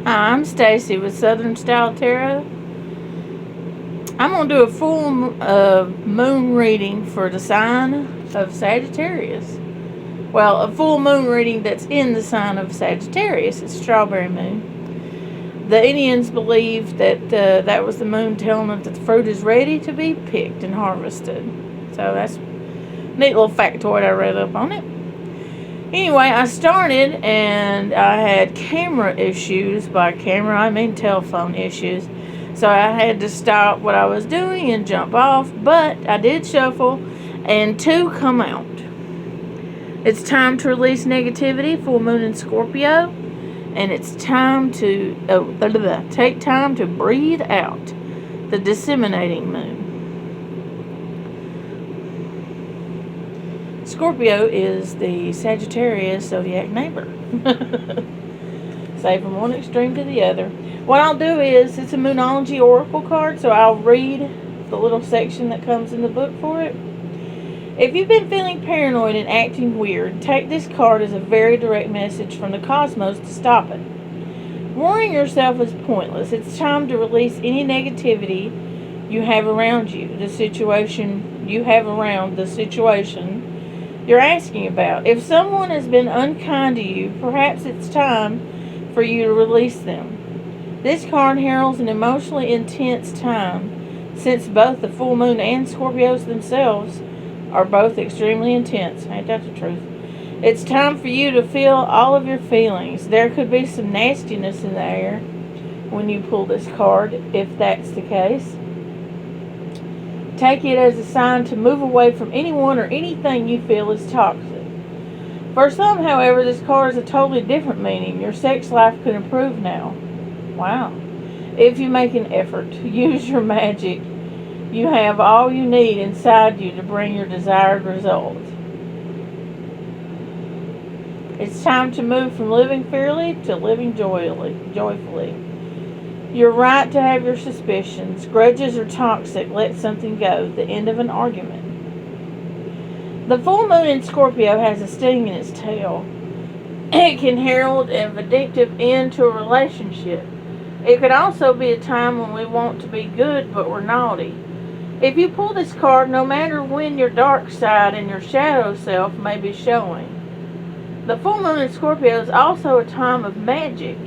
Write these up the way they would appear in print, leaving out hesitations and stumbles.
Hi, I'm Stacy with Southern Style Tarot. I'm going to do a full moon reading for the sign of Sagittarius. Well, a full moon reading that's in the sign of Sagittarius. It's strawberry moon. The Indians believe that that was the moon telling them that the fruit is ready to be picked and harvested. So that's a neat little factoid I read up on it. Anyway, I started and I had camera issues. By camera, I mean telephone issues. So I had to stop what I was doing and jump off, but I did shuffle and two come out. It's time to release negativity, full moon in Scorpio, and it's time to take time to breathe out the disseminating moon. Scorpio is the Sagittarius zodiac neighbor. Say from one extreme to the other. What I'll do is, it's a Moonology Oracle card, so I'll read the little section that comes in the book for it. If you've been feeling paranoid and acting weird, take this card as a very direct message from the cosmos to stop it. Worrying yourself is pointless. It's time to release any negativity you have around you, the situation you have around the situation you're asking about. If someone has been unkind to you, perhaps it's time for you to release them. This card heralds an emotionally intense time, since both the full moon and Scorpios themselves are both extremely intense. Ain't that the truth? It's time for you to feel all of your feelings. There could be some nastiness in the air when you pull this card, if that's the case. Take it as a sign to move away from anyone or anything you feel is toxic. For some, however, this card has a totally different meaning. Your sex life could improve now. Wow. If you make an effort to use your magic, you have all you need inside you to bring your desired result. It's time to move from living fearfully to living joyfully. You're right to have your suspicions. Grudges are toxic. Let something go. The end of an argument. The full moon in Scorpio has a sting in its tail. It can herald a vindictive end to a relationship. It could also be a time when we want to be good but we're naughty. If you pull this card, no matter when your dark side and your shadow self may be showing. The full moon in Scorpio is also a time of magic.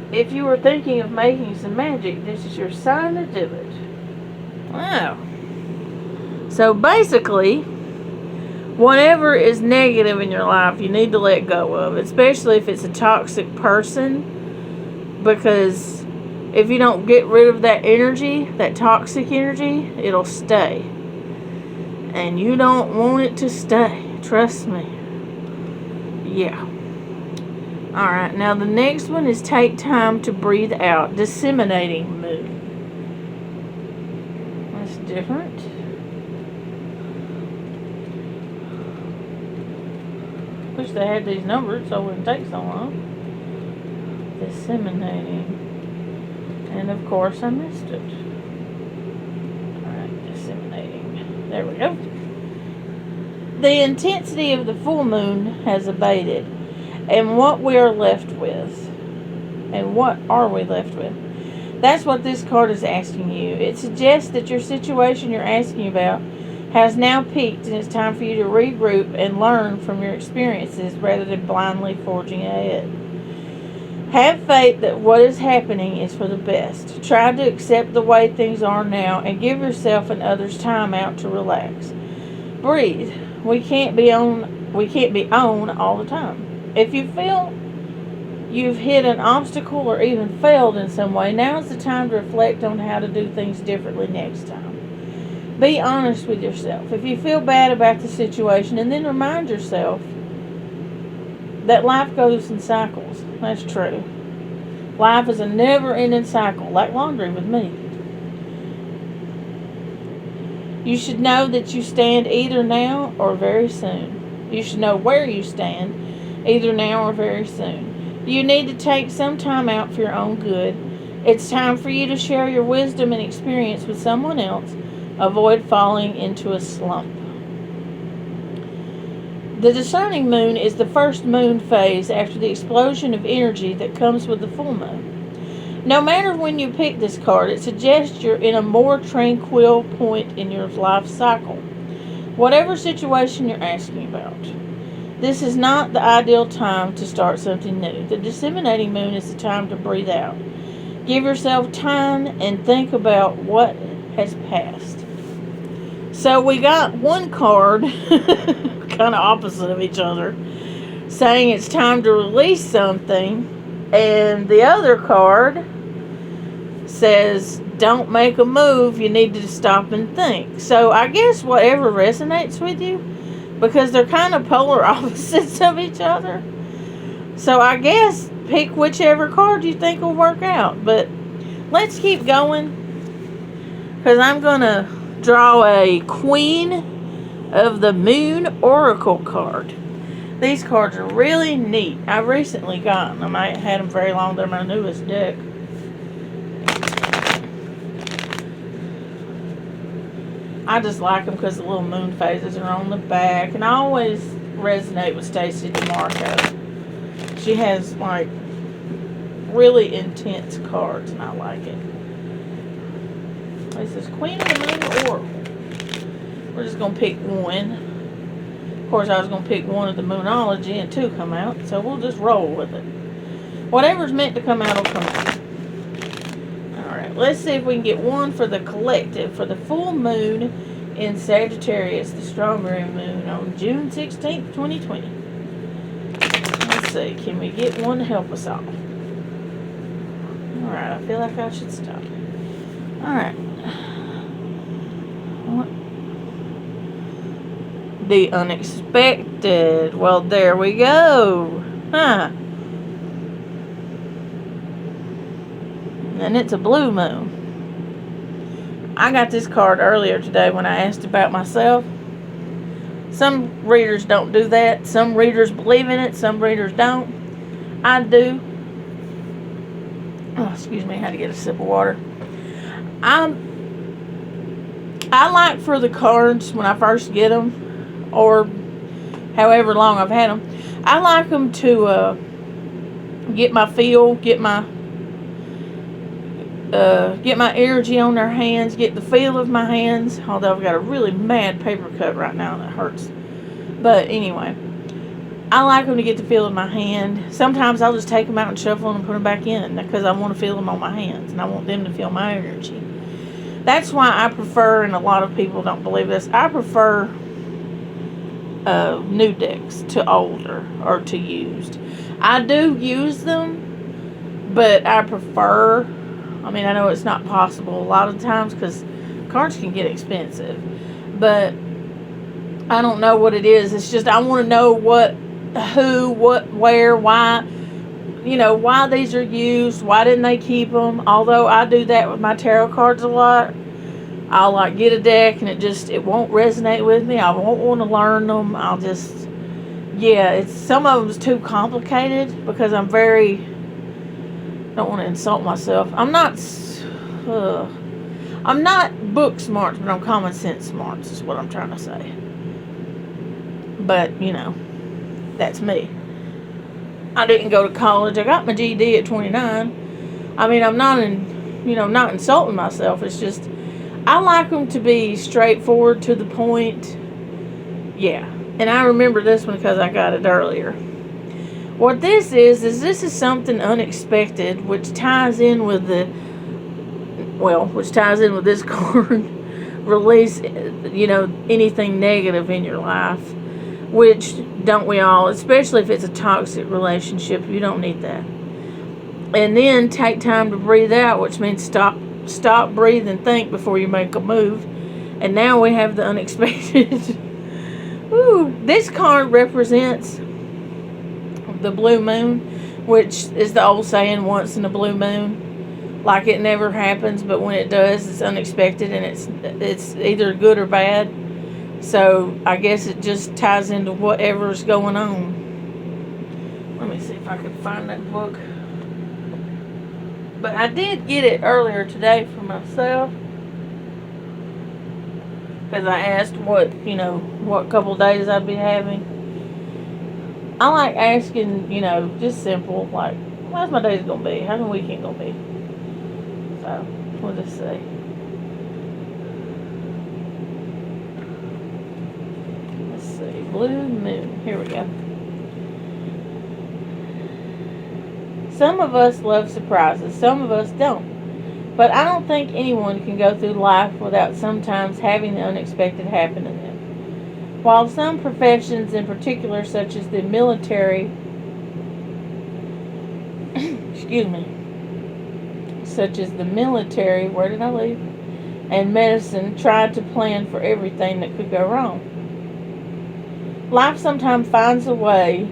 If you were thinking of making some magic, this is your sign to do it. Wow. So basically, whatever is negative in your life, you need to let go of, especially if it's a toxic person, because if you don't get rid of that energy, that toxic energy, it'll stay. And you don't want it to stay. Trust me. Yeah. Alright, now the next one is take time to breathe out. Disseminating moon. That's different. Wish they had these numbers so it wouldn't take so long. Disseminating. And of course I missed it. Alright, disseminating. There we go. The intensity of the full moon has abated. And what we are left with. And what are we left with? That's what this card is asking you. It suggests that your situation you're asking about has now peaked and it's time for you to regroup and learn from your experiences rather than blindly forging ahead. Have faith that what is happening is for the best. Try to accept the way things are now and give yourself and others time out to relax. Breathe. We can't be on all the time. If you feel you've hit an obstacle or even failed in some way, now's the time to reflect on how to do things differently next time. Be honest with yourself. If you feel bad about the situation, and then remind yourself that life goes in cycles. That's true. Life is a never-ending cycle, like laundry with me. You should know that you stand either now or very soon. You should know where you stand either now or very soon. You need to take some time out for your own good. It's time for you to share your wisdom and experience with someone else. Avoid falling into a slump. The discerning moon is the first moon phase after the explosion of energy that comes with the full moon. No matter when you pick this card, it suggests you're in a more tranquil point in your life cycle. Whatever situation you're asking about, this is not the ideal time to start something new. The disseminating moon is the time to breathe out. Give yourself time and think about what has passed. So we got one card, kind of opposite of each other, saying it's time to release something, and the other card says don't make a move, you need to stop and think. So I guess whatever resonates with you, because they're kind of polar opposites of each other. So I guess pick whichever card you think will work out. But let's keep going, because I'm going to draw a Queen of the Moon Oracle card. These cards are really neat. I recently got them. I ain't had them very long. They're my newest deck. I just like them because the little moon phases are on the back. And I always resonate with Stacey DeMarco. She has, like, really intense cards, and I like it. This is Queen of the Moon Oracle. We're just going to pick one. Of course, I was going to pick one of the Moonology, and two come out. So we'll just roll with it. Whatever's meant to come out will come out. Let's see if we can get one for the collective for the full moon in Sagittarius, the strawberry moon, on June 16th, 2020. Let's see, can we get one to help us all? Alright, I feel like I should stop. Alright. The unexpected. Well, there we go. Huh. And it's a blue moon. I got this card earlier today when I asked about myself. Some readers don't do that. Some readers believe in it. Some readers don't. I do. Oh, excuse me. I had to get a sip of water. I like for the cards when I first get them, or however long I've had them, I like them to get my feel, get my energy on their hands, get the feel of my hands, although I've got a really mad paper cut right now that hurts. But anyway, I like them to get the feel of my hand. Sometimes I'll just take them out and shuffle them and put them back in because I want to feel them on my hands and I want them to feel my energy. That's why I prefer, and a lot of people don't believe this, I prefer new decks to older or to used. I do use them, but I prefer, I mean, I know it's not possible a lot of times because cards can get expensive, but I don't know what it is. It's just I want to know what, who, what, where, why, why these are used, why didn't they keep them. Although I do that with my tarot cards a lot. I'll like get a deck and it won't resonate with me. I won't want to learn them. I'll just, some of them's too complicated because I'm don't want to insult myself. I'm not book smart, but I'm common sense smart is what I'm trying to say. But, that's me. I didn't go to college. I got my GED at 29. I mean, I'm not not insulting myself. It's just, I like them to be straightforward, to the point. Yeah. And I remember this one because I got it earlier. What this is something unexpected, which ties in with this card. Release, anything negative in your life. Which, don't we all, especially if it's a toxic relationship, you don't need that. And then take time to breathe out, which means stop, breathe, and think before you make a move. And now we have the unexpected. Ooh, this card represents the blue moon, which is the old saying, once in a blue moon. Like it never happens, but when it does, it's unexpected, and it's either good or bad. So I guess it just ties into whatever's going on. Let me see if I can find that book. But I did get it earlier today for myself. Because I asked what couple days I'd be having. I like asking, just simple, like, how's my day's going to be? How's my weekend going to be? So, we'll just see. Let's see. Blue moon. Here we go. Some of us love surprises. Some of us don't. But I don't think anyone can go through life without sometimes having the unexpected happen to them. While some professions in particular, such as the military, where did I leave? And medicine, try to plan for everything that could go wrong. Life sometimes finds a way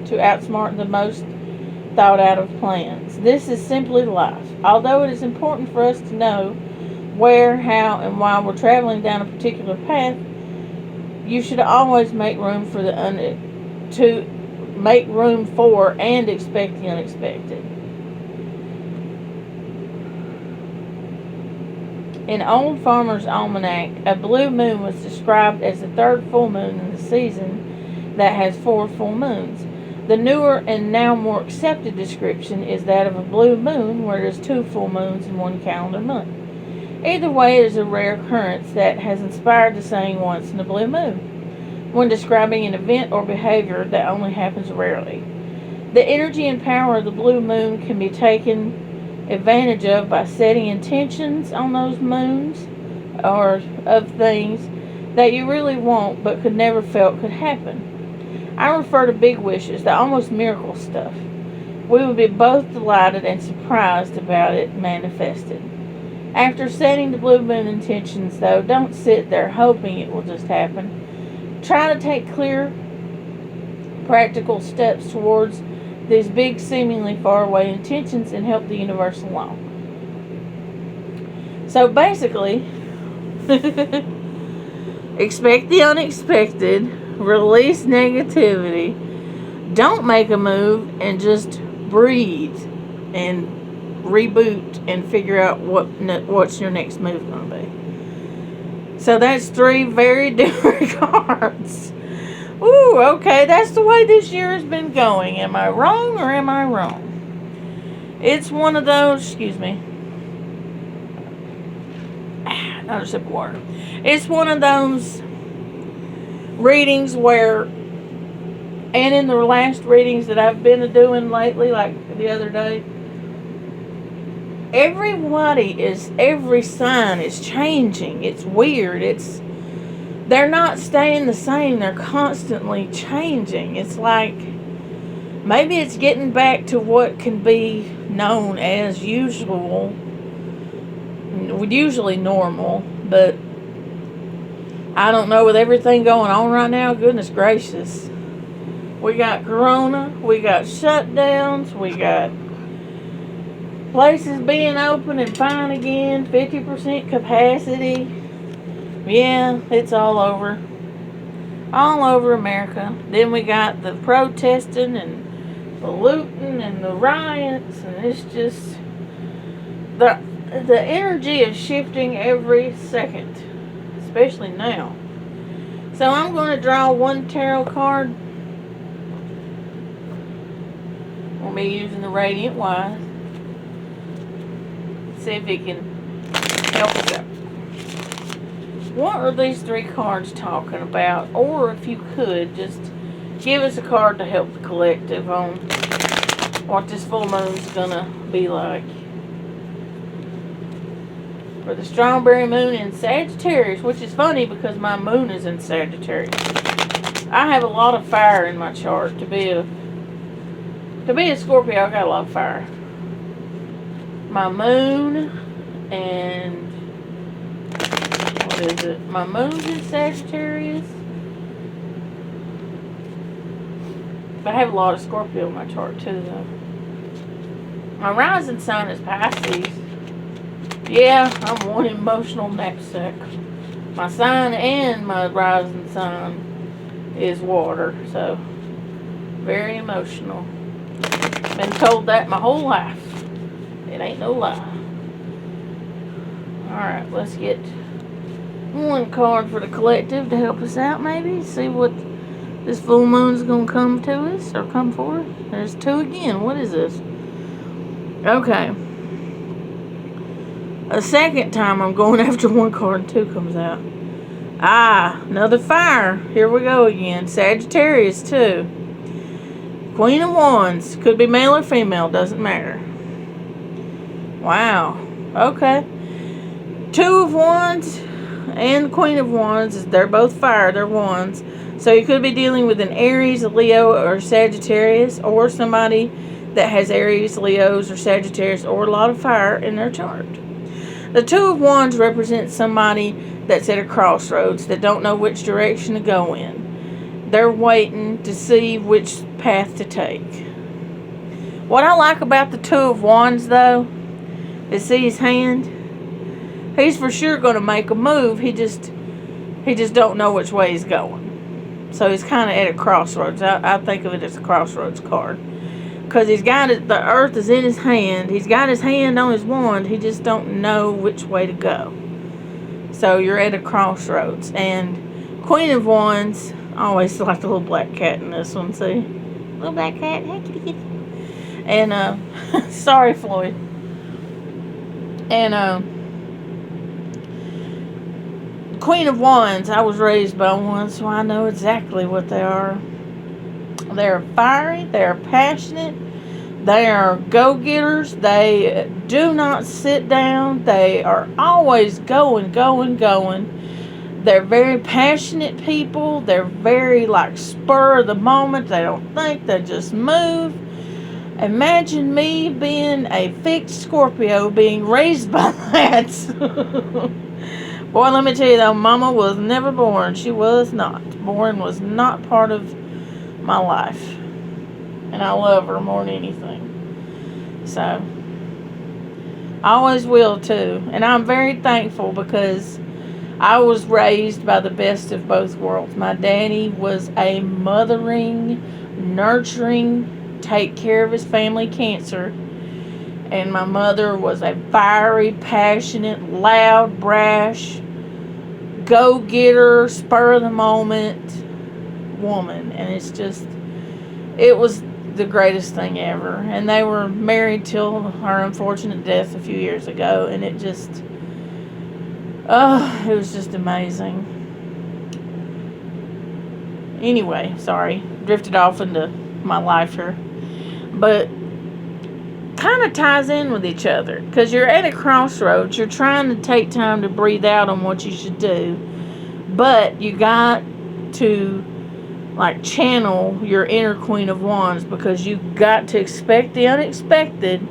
to outsmart the most thought out of plans. This is simply life. Although it is important for us to know where, how, and why we're traveling down a particular path, you should always make room for and expect the unexpected. In Old Farmer's Almanac, a blue moon was described as the third full moon in the season that has 4 full moons. The newer and now more accepted description is that of a blue moon where there's 2 full moons in one calendar month. Either way, it is a rare occurrence that has inspired the saying once in a blue moon, when describing an event or behavior that only happens rarely. The energy and power of the blue moon can be taken advantage of by setting intentions on those moons or of things that you really want but could never felt could happen. I refer to big wishes, the almost miracle stuff. We would be both delighted and surprised about it manifested. After setting the blue moon intentions, though, don't sit there hoping it will just happen. Try to take clear, practical steps towards these big, seemingly faraway intentions and help the universe along. So basically, expect the unexpected, release negativity, don't make a move, and just breathe and reboot and figure out what's your next move going to be. So that's 3 very different cards. Ooh, okay, that's the way this year has been going. Am I wrong or am I wrong? It's one of those, another sip of water. It's one of those readings where, and in the last readings that I've been doing lately, like the other day, every sign is changing. It's weird. They're not staying the same. They're constantly changing. It's like maybe it's getting back to what can be known as usually normal, but I don't know, with everything going on right now, goodness gracious. We got corona, we got shutdowns, we got places being open and fine again, 50% capacity. Yeah, it's all over America. Then we got the protesting and the looting and the riots, and it's just the energy is shifting every second, especially now. So I'm going to draw 1 tarot card. We'll be using the Radiant Wise. See if it can help us out. What are these 3 cards talking about? Or if you could, just give us a card to help the collective on what this full moon's gonna be like. For the Strawberry Moon in Sagittarius, which is funny because my moon is in Sagittarius. I have a lot of fire in my chart. To be a Scorpio, I got a lot of fire. My moon and what is it? My moon's in Sagittarius. But I have a lot of Scorpio in my chart too, though. My rising sign is Pisces. Yeah, I'm one emotional knapsack. My sign and my rising sign is water, so very emotional. Been told that my whole life. It ain't no lie. Alright, let's get 1 card for the collective to help us out, maybe. See what This full moon's gonna come to us or come for us. There's 2 again. What is this? Okay. A second time I'm going after 1 card and 2 comes out. Another fire. Here we go again. Sagittarius, too. Queen of Wands. Could be male or female. Doesn't matter. Wow. Okay. 2 of Wands and Queen of Wands. They're both fire. They're wands. So you could be dealing with an Aries, a Leo, or Sagittarius. Or somebody that has Aries, Leos, or Sagittarius. Or a lot of fire in their chart. The 2 of Wands represents somebody that's at a crossroads, that don't know which direction to go in. They're waiting to see which path to take. What I like about the 2 of Wands, though, is see his hand? He's for sure going to make a move. He just don't know which way he's going. So he's kind of at a crossroads. I think of it as a crossroads card. Because he's got it, the earth is in his hand. He's got his hand on his wand. He just don't know which way to go. So you're at a crossroads. And Queen of Wands, I always like the little black cat in this one, see? Little black cat, hey kitty kitty. And, sorry Floyd. And, Queen of Wands, I was raised by one, so I know exactly what they are. They're fiery, they're passionate, they are go-getters, they do not sit down, they are always going. They're very passionate people, they're very like spur of the moment, they don't think, they just move. Imagine me being a fixed Scorpio being raised by that. Boy, let me tell you though, Mama was never born. She was not. Born was not part of my life. And I love her more than anything. So, I always will too. And I'm very thankful because I was raised by the best of both worlds. My daddy was a mothering, nurturing, take care of his family cancer. And my mother was a fiery, passionate, loud, brash, go-getter, spur of the moment woman. And it was the greatest thing ever. And they were married till her unfortunate death a few years ago. And it was just amazing. Anyway, sorry, drifted off into my life here. But kind of ties in with each other because you're at a crossroads. You're trying to take time to breathe out on what you should do, but you got to like channel your inner Queen of Wands because you got to expect the unexpected,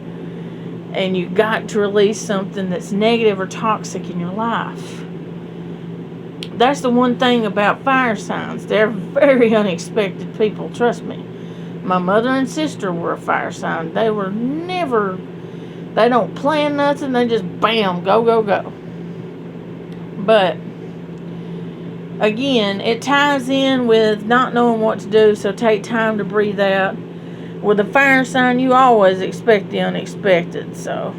and you got to release something that's negative or toxic in your life. That's the one thing about fire signs. They're very unexpected people, trust me. My mother and sister were a fire sign. They don't plan nothing. They just bam, go. But, again, it ties in with not knowing what to do, so take time to breathe out. With a fire sign, you always expect the unexpected, so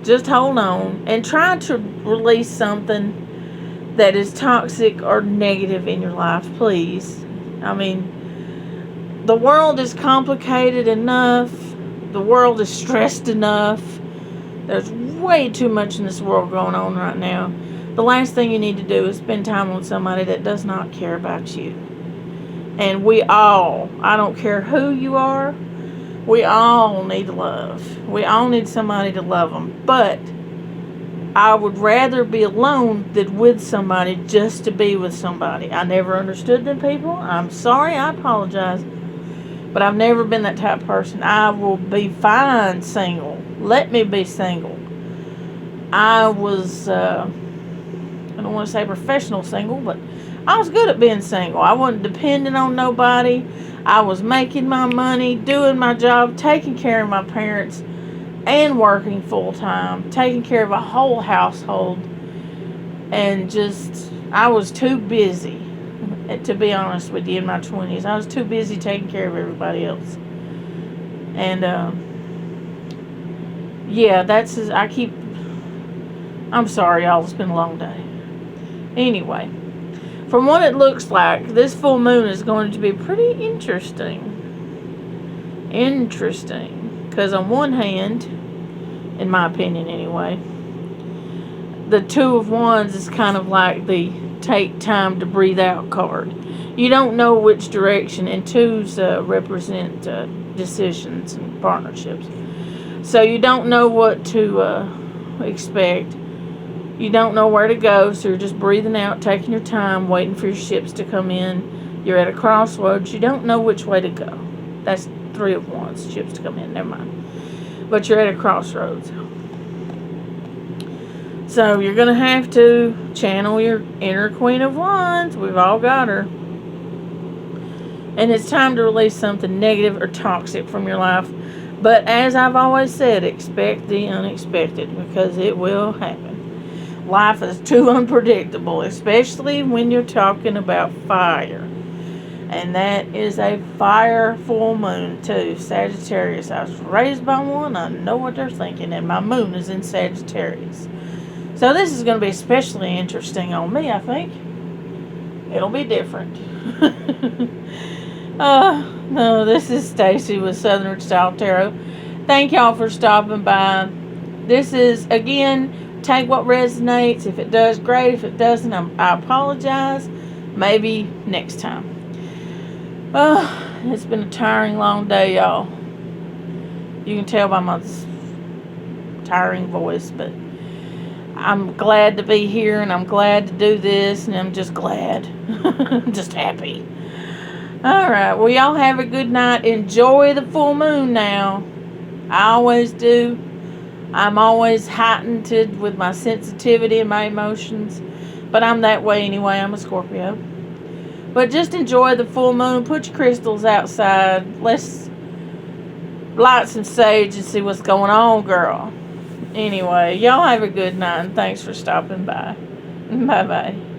just hold on and try to release something that is toxic or negative in your life, please. I mean, the world is complicated enough. The world is stressed enough. There's way too much in this world going on right now. The last thing you need to do is spend time with somebody that does not care about you. And we all, I don't care who you are, we all need love. We all need somebody to love them. But I would rather be alone than with somebody just to be with somebody. I never understood them people. I'm sorry. I apologize. But I've never been that type of person. I will be fine single. Let me be single. I was, I don't want to say professional single, but I was good at being single. I wasn't dependent on nobody. I was making my money, doing my job, taking care of my parents, and working full time, taking care of a whole household. And just, I was too busy. To be honest with you, in my 20s, I was too busy taking care of everybody else. And, yeah, I'm sorry, y'all, it's been a long day. Anyway, From what it looks like, this full moon is going to be pretty interesting. Because on one hand, in my opinion anyway, the Two of Wands is kind of like the take time to breathe out card. You don't know which direction, and twos represent decisions and partnerships. So you don't know what to expect. You don't know where to go, so you're just breathing out, taking your time, waiting for your ships to come in. You're at a crossroads. You don't know which way to go. That's Three of Wands, ships to come in, never mind. But you're at a crossroads. So you're going to have to channel your inner Queen of Wands. We've all got her. And it's time to release something negative or toxic from your life. But as I've always said, expect the unexpected, because it will happen. Life is too unpredictable, especially when you're talking about fire. And that is a fire full moon too. Sagittarius. I was raised by one. I know what they're thinking. And my moon is in Sagittarius. So this is going to be especially interesting on me, I think. It'll be different. No, this is Stacy with Southern Style Tarot. Thank y'all for stopping by. This is, again, take what resonates. If it does, great. If it doesn't, I apologize. Maybe next time. It's been a tiring, long day, y'all. You can tell by my tiring voice, but I'm glad to be here, and I'm glad to do this, and I'm just glad. I'm just happy. Alright, well, y'all have a good night. Enjoy the full moon now. I always do. I'm always heightened with my sensitivity and my emotions. But I'm that way anyway. I'm a Scorpio. But just enjoy the full moon. Put your crystals outside. Let's light some sage and see what's going on, girl. Anyway, y'all have a good night, and thanks for stopping by. Bye-bye.